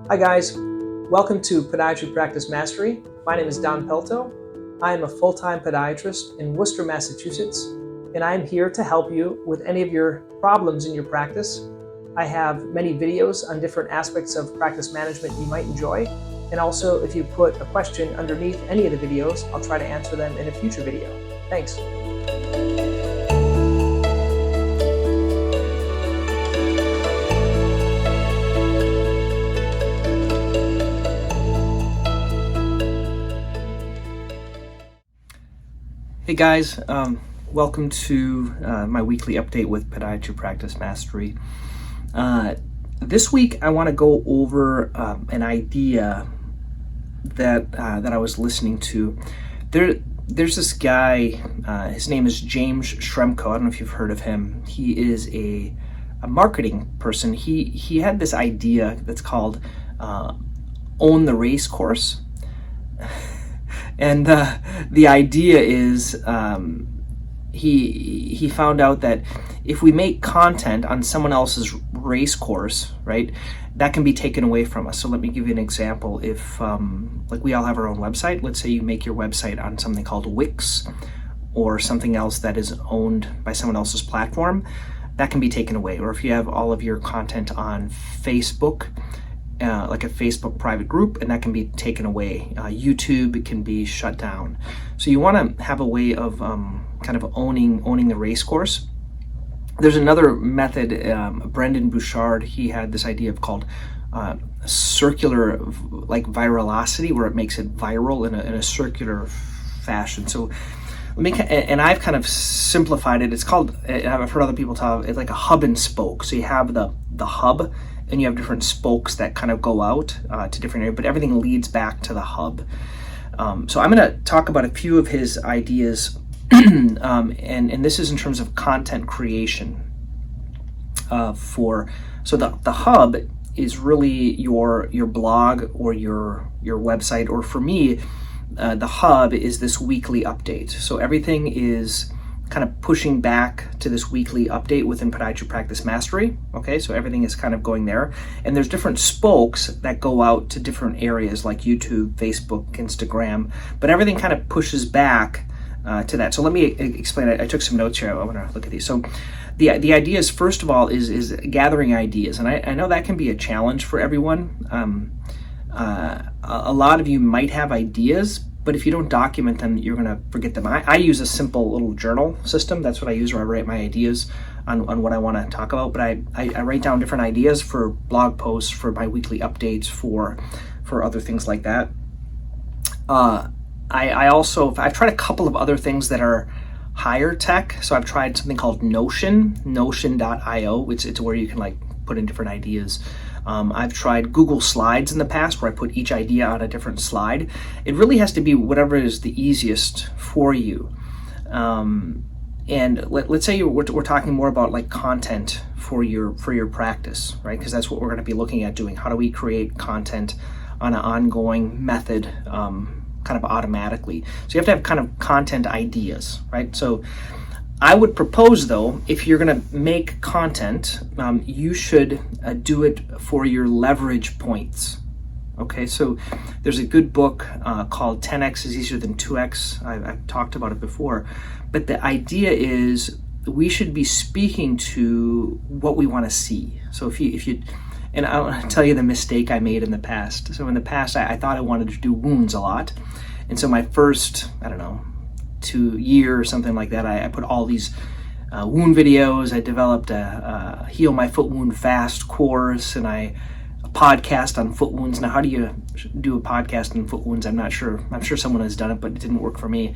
Hi guys, welcome to Podiatry Practice Mastery. My name is Don Pelto. I am a full-time podiatrist in Worcester, Massachusetts, and I am here to help you with any of your problems in your practice. I have many videos on different aspects of practice management you might enjoy, and also if you put a question underneath any of the videos, I'll try to answer them in a future video. Thanks. Hey guys, welcome to my weekly update with Podiatry Practice Mastery. This week I want to go over an idea that I was listening to. There's this guy, his name is James Shremko. I don't know if you've heard of him. He is a marketing person. He had this idea that's called Own the Race Course. And the idea is he found out that if we make content on someone else's race course, right, that can be taken away from us. So let me give you an example. If like we all have our own website, let's say you make your website on something called Wix or something else that is owned by someone else's platform, that can be taken away. Or if you have all of your content on Facebook, like a Facebook private group, and that can be taken away. YouTube, it can be shut down. So you want to have a way of kind of owning the race course. There's another method. Brendan Bouchard, he had this idea of called circular, like virality, where it makes it viral in a circular fashion. So and I've kind of simplified it. It's called, I've heard other people talk, it's like a hub and spoke. So you have the hub, and you have different spokes that kind of go out to different areas, but everything leads back to the hub. So I'm going to talk about a few of his ideas, and this is in terms of content creation. So the hub is really your blog or your website, or for me, the hub is this weekly update. So everything is kind of pushing back to this weekly update within Podiatry Practice Mastery. Okay, so everything is kind of going there. And there's different spokes that go out to different areas like YouTube, Facebook, Instagram, but everything kind of pushes back to that. So let me explain. I took some notes here. I want to look at these. So the idea is, first of all, is gathering ideas. And I know that can be a challenge for everyone. A lot of you might have ideas, but if you don't document them, you're going to forget them. I use a simple little journal system. That's what I use, where I write my ideas on what I want to talk about. But I write down different ideas for blog posts, for my weekly updates, for other things like that. I've tried a couple of other things that are higher tech. So I've tried something called Notion.io. It's where you can like put in different ideas. I've tried Google Slides in the past, where I put each idea on a different slide. It really has to be whatever is the easiest for you. And let's say we're talking more about like content for your practice, right? Because that's what we're going to be looking at doing. How do we create content on an ongoing method, kind of automatically? So you have to have kind of content ideas, right? So I would propose, though, if you're going to make content, you should do it for your leverage points. Okay, so there's a good book called 10x is easier than 2x. I've talked about it before. But the idea is we should be speaking to what we want to see. So if you and I'll tell you the mistake I made in the past. So in the past, I thought I wanted to do wounds a lot. And so my first, 2 years or something like that, I put all these wound videos. I developed a Heal My Foot Wound Fast course, and a podcast on foot wounds. Now, how do you do a podcast on foot wounds? I'm not sure. I'm sure someone has done it, but it didn't work for me.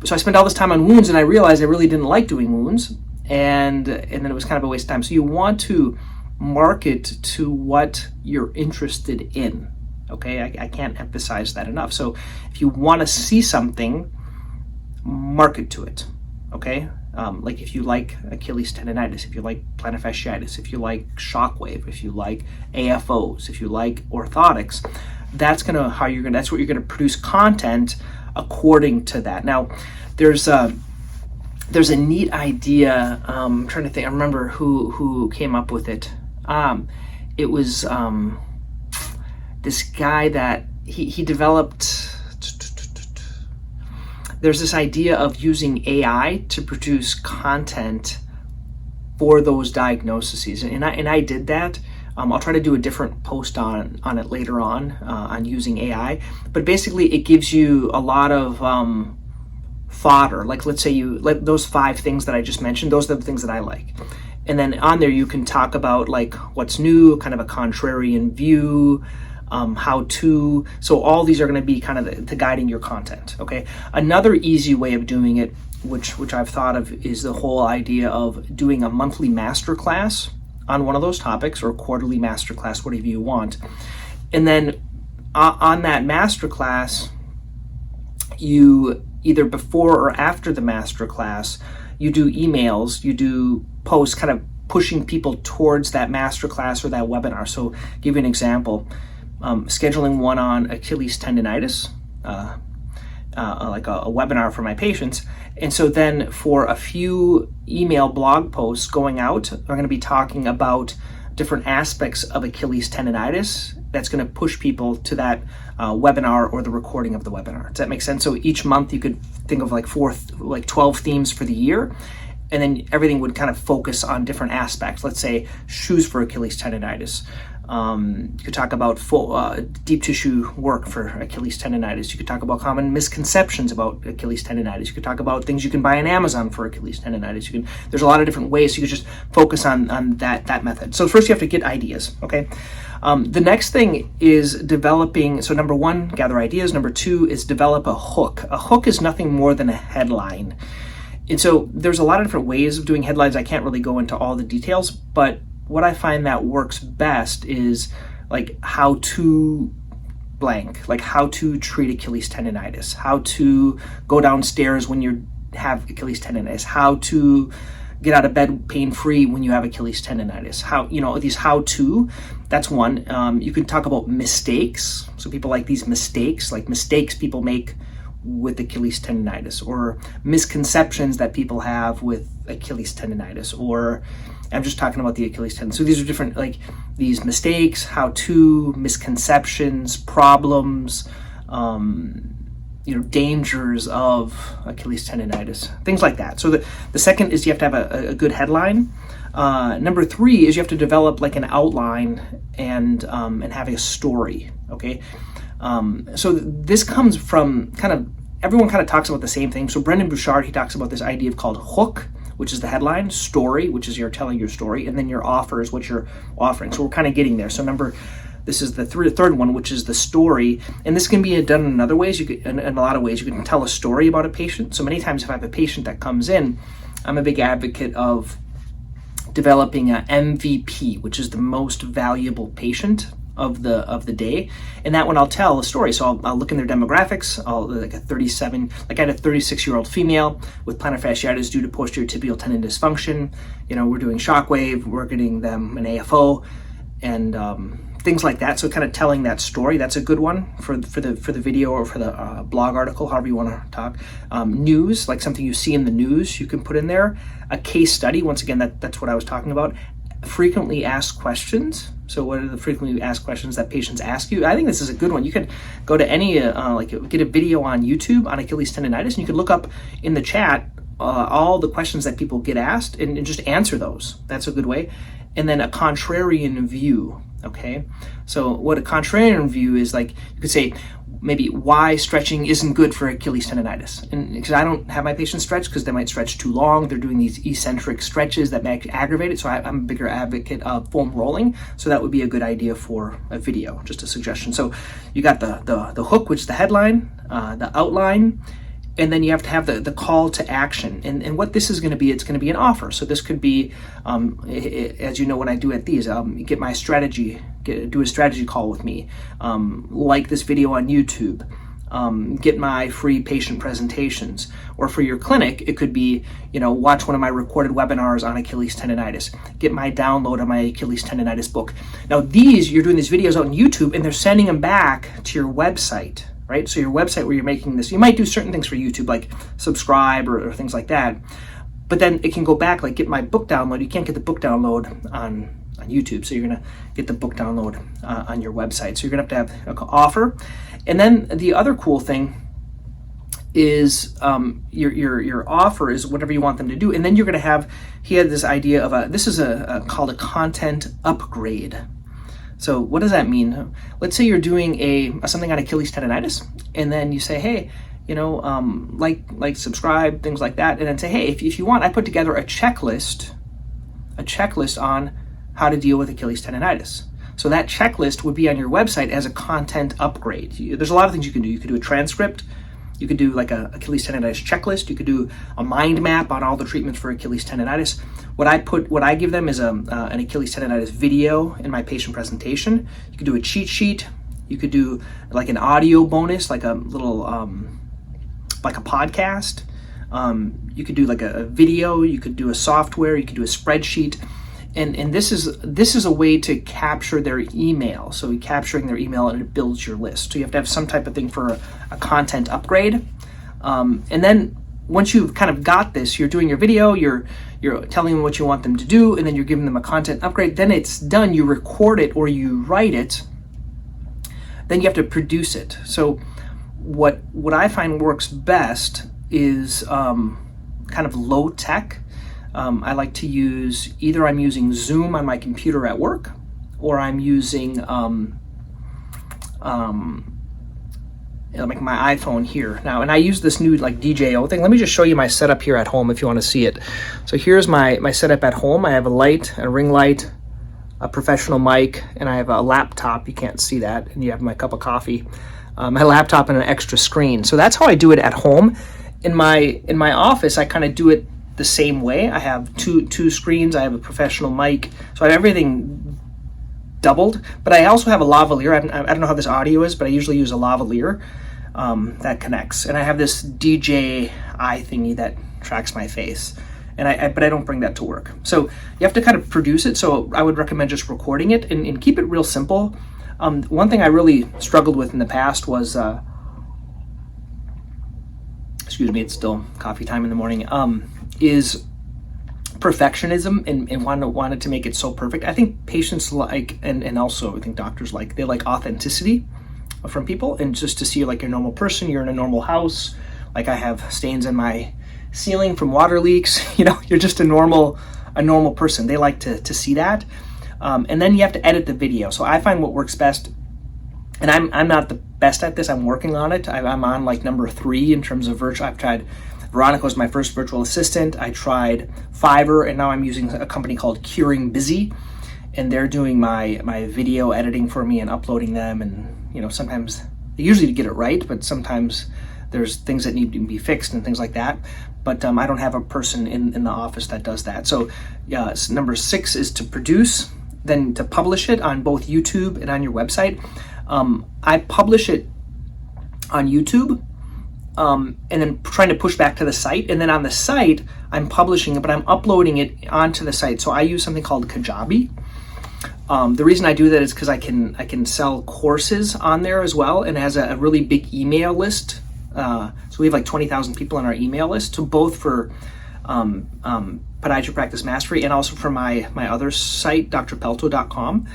So I spent all this time on wounds, and I realized I really didn't like doing wounds, and then it was kind of a waste of time. So you want to market to what you're interested in. Okay, I can't emphasize that enough. So if you want to see something, market to it. Okay, like if you like Achilles tendonitis, if you like plantar fasciitis, if you like shockwave, if you like AFOs, if you like orthotics, that's what you're gonna produce content according to that. Now, there's a neat idea. I'm trying to think. I remember who came up with it. It was this guy that he developed. There's this idea of using AI to produce content for those diagnoses, and I did that. I'll try to do a different post on it later on using AI, but basically it gives you a lot of fodder. Like, let's say you let those 5 things that I just mentioned, those are the things that I like. And then on there you can talk about like what's new, kind of a contrarian view, how to. So all these are going to be kind of the guiding your content. Okay. Another easy way of doing it, which I've thought of, is the whole idea of doing a monthly masterclass on one of those topics, or a quarterly masterclass, whatever you want. And then on that masterclass, you either before or after the masterclass, you do emails, you do posts kind of pushing people towards that masterclass or that webinar. So give you an example, scheduling one on Achilles tendonitis, like a webinar for my patients. And so then for a few email blog posts going out, I'm going to be talking about different aspects of Achilles tendonitis that's going to push people to that webinar or the recording of the webinar. Does that make sense? So each month you could think of like 12 themes for the year, and then everything would kind of focus on different aspects. Let's say shoes for Achilles tendonitis. You could talk about deep tissue work for Achilles tendonitis. You could talk about common misconceptions about Achilles tendonitis. You could talk about things you can buy on Amazon for Achilles tendonitis. There's a lot of different ways. You could just focus on that method. So first you have to get ideas, okay? The next thing is developing. So number 1, gather ideas. Number 2 is develop a hook. A hook is nothing more than a headline. And so there's a lot of different ways of doing headlines. I can't really go into all the details, but what I find that works best is like how to blank, like how to treat Achilles tendonitis, how to go downstairs when you have Achilles tendonitis, how to get out of bed pain-free when you have Achilles tendonitis, how, these how-to, that's one. You can talk about mistakes. So people like these mistakes, like mistakes people make with Achilles tendonitis, or misconceptions that people have with Achilles tendonitis, or I'm just talking about the Achilles tendon. So these are different, like these mistakes, how to, misconceptions, problems, dangers of Achilles tendonitis, things like that. So the second is you have to have a good headline. Number 3 is you have to develop like an outline and have a story. Okay. So this comes from everyone kind of talks about the same thing. So Brendan Bouchard, he talks about this idea of called hook, which is the headline, story, which is you're telling your story, and then your offer is what you're offering. So we're kind of getting there. So this is the third one, which is the story. And this can be done in other ways. In a lot of ways, you can tell a story about a patient. So many times if I have a patient that comes in, I'm a big advocate of developing a MVP, which is the most valuable patient of the day, and that one I'll tell a story. So I'll look in their demographics. I had a 36-year-old female with plantar fasciitis due to posterior tibial tendon dysfunction. We're doing shockwave, we're getting them an AFO, and things like that. So kind of telling that story, that's a good one for the video or for the blog article, however you want to talk. News, like something you see in the news, you can put in there. A case study, once again, that's what I was talking about. Frequently asked questions. So what are the frequently asked questions that patients ask you? I think this is a good one. You could go to any, get a video on YouTube on Achilles tendonitis, and you could look up in the chat all the questions that people get asked and just answer those. That's a good way. And then a contrarian view, okay? So what a contrarian view is, like, you could say, maybe why stretching isn't good for Achilles tendonitis. And because I don't have my patients stretch because they might stretch too long. They're doing these eccentric stretches that may aggravate it. So I'm a bigger advocate of foam rolling. So that would be a good idea for a video, just a suggestion. So you got the hook, which is the headline, the outline, and then you have to have the call to action. And what this is going to be, it's going to be an offer. So this could be, as you know, when I do at these, get my strategy, do a strategy call with me, like this video on YouTube, get my free patient presentations. Or for your clinic, it could be, watch one of my recorded webinars on Achilles tendonitis, get my download of my Achilles tendonitis book. Now you're doing these videos out on YouTube and they're sending them back to your website. Right? So your website where you're making this, you might do certain things for YouTube, like subscribe or things like that. But then it can go back, like get my book download. You can't get the book download on on YouTube. So you're going to get the book download on your website. So you're going to have an offer. And then the other cool thing is your offer is whatever you want them to do. And then you're going to have, he had this idea of this is called a content upgrade. So what does that mean? Let's say you're doing something on Achilles tendonitis, and then you say, hey, like, subscribe, things like that, and then say, hey, if you want, I put together a checklist on how to deal with Achilles tendonitis. So that checklist would be on your website as a content upgrade. There's a lot of things you can do. You could do a transcript. You could do like a Achilles tendonitis checklist. You could do a mind map on all the treatments for Achilles tendonitis. What I give them is an Achilles tendonitis video in my patient presentation. You could do a cheat sheet. You could do like an audio bonus, like a little, like a podcast. You could do like a video. You could do a software. You could do a spreadsheet. And this is a way to capture their email. So you're capturing their email and it builds your list. So you have to have some type of thing for a content upgrade. And then once you've kind of got this, you're doing your video, you're telling them what you want them to do, and then you're giving them a content upgrade. Then it's done. You record it or you write it. Then you have to produce it. So what I find works best is kind of low tech. I like to use, either I'm using Zoom on my computer at work, or I'm using like my iPhone here now. And I use this new like DJO thing. Let me just show you my setup here at home if you want to see it. So here's my setup at home. I have a light, a ring light, a professional mic, and I have a laptop. You can't see that. And you have my cup of coffee, my laptop, and an extra screen. So that's how I do it at home. In my office, I kind of do it the same way. I have two screens. I have a professional mic, so I have everything doubled. But I also have a lavalier. I don't know how this audio is, but I usually use a lavalier that connects. And I have this DJI thingy that tracks my face. But I don't bring that to work. So you have to kind of produce it. So I would recommend just recording it and keep it real simple. One thing I really struggled with in the past was, excuse me, it's still coffee time in the morning, is perfectionism and wanted to make it so perfect. I think patients like, and also I think doctors like, they like authenticity from people, and just to see you like you're a normal person, you're in a normal house. Like I have stains in my ceiling from water leaks, you're just a normal person. They like to see that. And then you have to edit the video. So I find what works best, and I'm not the best at this, I'm working on it. I'm on like number 3 in terms of virtual. I've tried, Veronica was my first virtual assistant. I tried Fiverr, and now I'm using a company called Curing Busy, and they're doing my video editing for me and uploading them. And sometimes they usually get it right, but sometimes there's things that need to be fixed and things like that. But I don't have a person in the office that does that. So number 6 is to produce, then to publish it on both YouTube and on your website. I publish it on YouTube, and then trying to push back to the site. And then on the site, I'm publishing it, but I'm uploading it onto the site. So I use something called Kajabi. The reason I do that is because I can sell courses on there as well, and it has a really big email list. So we have like 20,000 people on our email list. So both for Podiatry Practice Mastery and also for my other site, drpelto.com.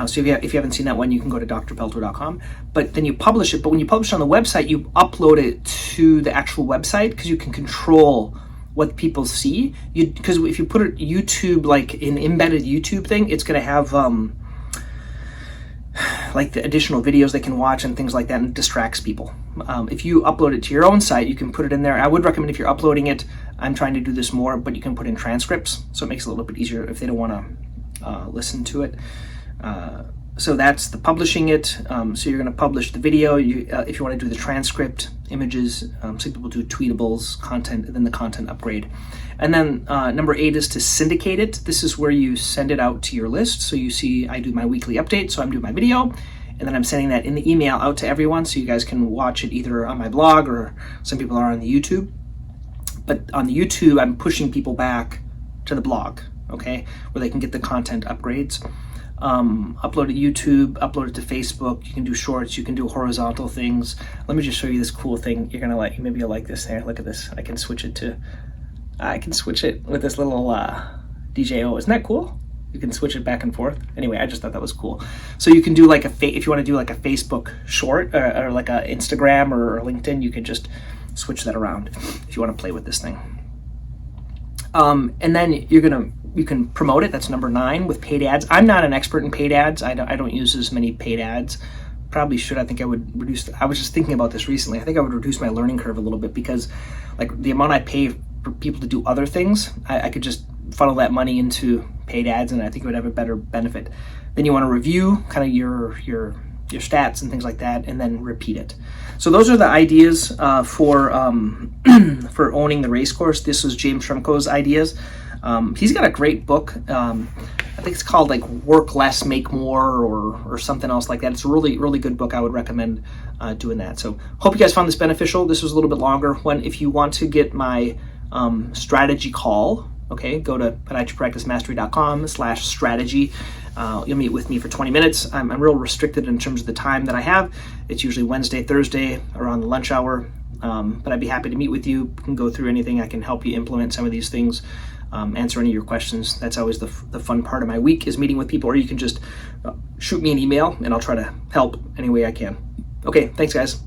So if you haven't seen that one, you can go to drpelto.com. But then you publish it. But when you publish on the website, you upload it to the actual website, because you can control what people see. Because if you put it YouTube, like an embedded YouTube thing, it's going to have like the additional videos they can watch and things like that, and it distracts people. If you upload it to your own site, you can put it in there. I would recommend, if you're uploading it, I'm trying to do this more, but you can put in transcripts, so it makes it a little bit easier if they don't want to listen to it. So that's the publishing it. So you're going to publish the video. If you want to do the transcript, images, some people do tweetables, content, and then the content upgrade. And then number 8 is to syndicate it. This is where you send it out to your list. So you see I do my weekly update. So I'm doing my video, and then I'm sending that in the email out to everyone, so you guys can watch it either on my blog, or some people are on the YouTube. But on the YouTube, I'm pushing people back to the blog, okay, where they can get the content upgrades. Upload it to YouTube, upload it to Facebook. You can do shorts, you can do horizontal things. Let me just show you this cool thing. You're gonna like, maybe you'll like this there. Look at this. I can switch it with this little DJO. Isn't that cool? You can switch it back and forth. Anyway, I just thought that was cool. So you can do like if you want to do like a Facebook short or like a Instagram or LinkedIn, you can just switch that around if you want to play with this thing. And then you can promote it. That's number 9 with paid ads. I'm not an expert in paid ads. I don't use as many paid ads. Probably should. I think I would reduce. I was just thinking about this recently. I think I would reduce my learning curve a little bit because, like, the amount I pay for people to do other things, I could just funnel that money into paid ads, and I think it would have a better benefit. Then you want to review kind of your stats and things like that, and then repeat it. So those are the ideas for for owning the race course. This was James Tremco's ideas. He's got a great book. I think it's called like Work Less, Make More, or something else like that. It's a really, really good book. I would recommend doing that. So hope you guys found this beneficial. This was a little bit longer one. If you want to get my strategy call, okay, go to podiatrypracticemastery.com/strategy. You'll meet with me for 20 minutes. I'm real restricted in terms of the time that I have. It's usually Wednesday, Thursday around the lunch hour. But I'd be happy to meet with you. We can go through anything. I can help you implement some of these things, answer any of your questions. That's always the fun part of my week, is meeting with people. Or you can just shoot me an email and I'll try to help any way I can. Okay, thanks guys.